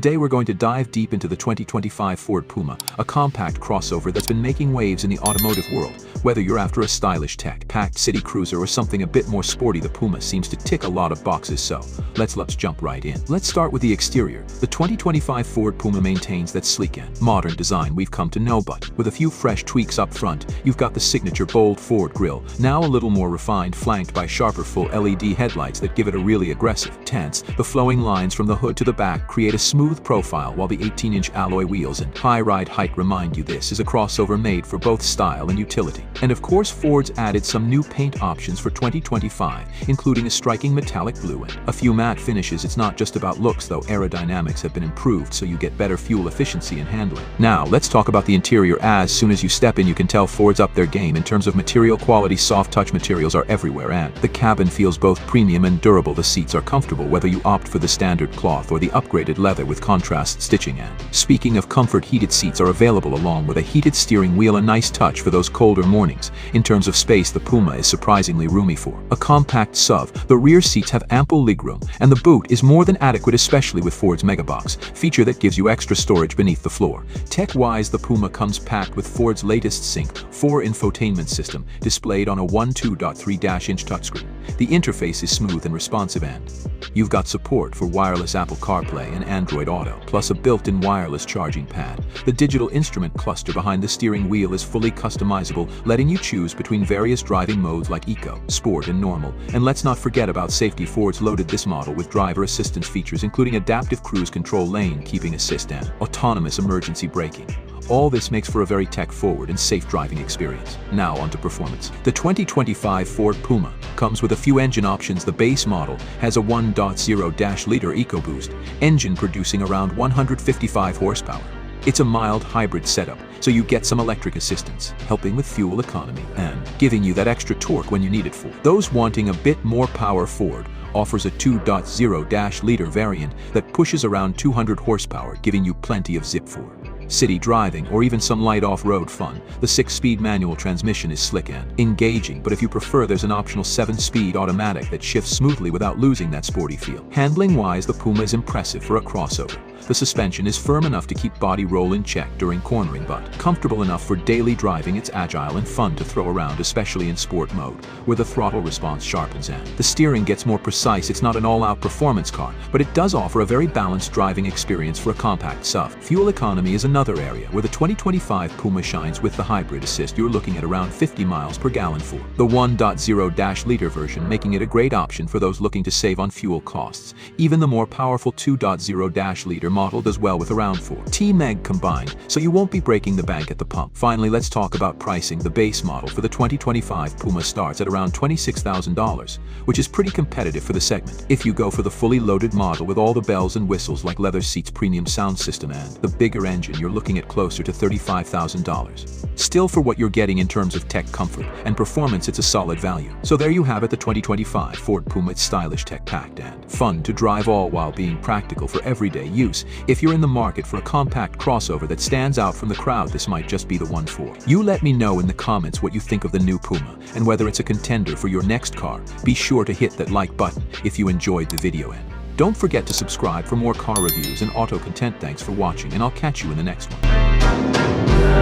Today we're going to dive deep into the 2025 Ford Puma, a compact crossover that's been making waves in the automotive world. Whether you're after a stylish tech-packed city cruiser or something a bit more sporty, the Puma seems to tick a lot of boxes, so let's jump right in. Let's start with the exterior. The 2025 Ford Puma maintains that sleek and modern design we've come to know, but with a few fresh tweaks up front. You've got the signature bold Ford grille, now a little more refined, flanked by sharper full LED headlights that give it a really aggressive tense. The flowing lines from the hood to the back create a smooth profile, while the 18-inch alloy wheels and high ride height remind you this is a crossover made for both style and utility. And of course, Ford's added some new paint options for 2025, including a striking metallic blue and a few matte finishes. It's not just about looks though, aerodynamics have been improved so you get better fuel efficiency and handling. Now, let's talk about the interior. As soon as you step in, you can tell Ford's up their game in terms of material quality. Soft touch materials are everywhere and the cabin feels both premium and durable. The seats are comfortable whether you opt for the standard cloth or the upgraded leather with contrast stitching. And speaking of comfort, heated seats are available along with a heated steering wheel, a nice touch for those colder mornings. In terms of space, the Puma is surprisingly roomy for a compact SUV. The rear seats have ample legroom and the boot is more than adequate, especially with Ford's Megabox feature that gives you extra storage beneath the floor. Tech-wise, the Puma comes packed with Ford's latest Sync 4 infotainment system displayed on a 2.3-inch touchscreen. The interface is smooth and responsive, and you've got support for wireless Apple CarPlay and Android Auto, plus a built-in wireless charging pad. The digital instrument cluster behind the steering wheel is fully customizable, letting you choose between various driving modes like Eco, Sport, and Normal. And let's not forget about safety. Ford's loaded this model with driver assistance features, including adaptive cruise control, lane keeping assist, and autonomous emergency braking. All this makes for a very tech-forward and safe driving experience. Now onto performance. The 2025 Ford Puma comes with a few engine options. The base model has a 1.0-liter EcoBoost engine producing around 155 horsepower. It's a mild hybrid setup, so you get some electric assistance, helping with fuel economy and giving you that extra torque when you need it. For those wanting a bit more power, Ford offers a 2.0-liter variant that pushes around 200 horsepower, giving you plenty of zip for city driving or even some light off-road fun. The 6-speed manual transmission is slick and engaging, but if you prefer, there's an optional 7-speed automatic that shifts smoothly without losing that sporty feel. Handling-wise, the Puma is impressive for a crossover. The suspension is firm enough to keep body roll in check during cornering, but comfortable enough for daily driving. It's agile and fun to throw around, especially in sport mode, where the throttle response sharpens and the steering gets more precise. It's not an all-out performance car, but it does offer a very balanced driving experience for a compact SUV. Fuel economy is another area where the 2025 Puma shines. With the hybrid assist, you're looking at around 50 miles per gallon for the 1.0-liter version, making it a great option for those looking to save on fuel costs. Even the more powerful 2.0-liter model does well with around 4 meg combined, so you won't be breaking the bank at the pump. Finally, let's talk about pricing. The base model for the 2025 Puma starts at around $26,000, which is pretty competitive for the segment. If you go for the fully loaded model with all the bells and whistles like leather seats, premium sound system, and the bigger engine, you're looking at closer to $35,000. Still, for what you're getting in terms of tech, comfort, and performance, it's a solid value. So there you have it, the 2025 Ford Puma. It's stylish, tech-packed, and fun to drive, all while being practical for everyday use. If you're in the market for a compact crossover that stands out from the crowd, this might just be the one for you. Let me know in the comments what you think of the new Puma and whether it's a contender for your next car. Be sure to hit that like button if you enjoyed the video, and don't forget to subscribe for more car reviews and auto content. Thanks for watching, and I'll catch you in the next one.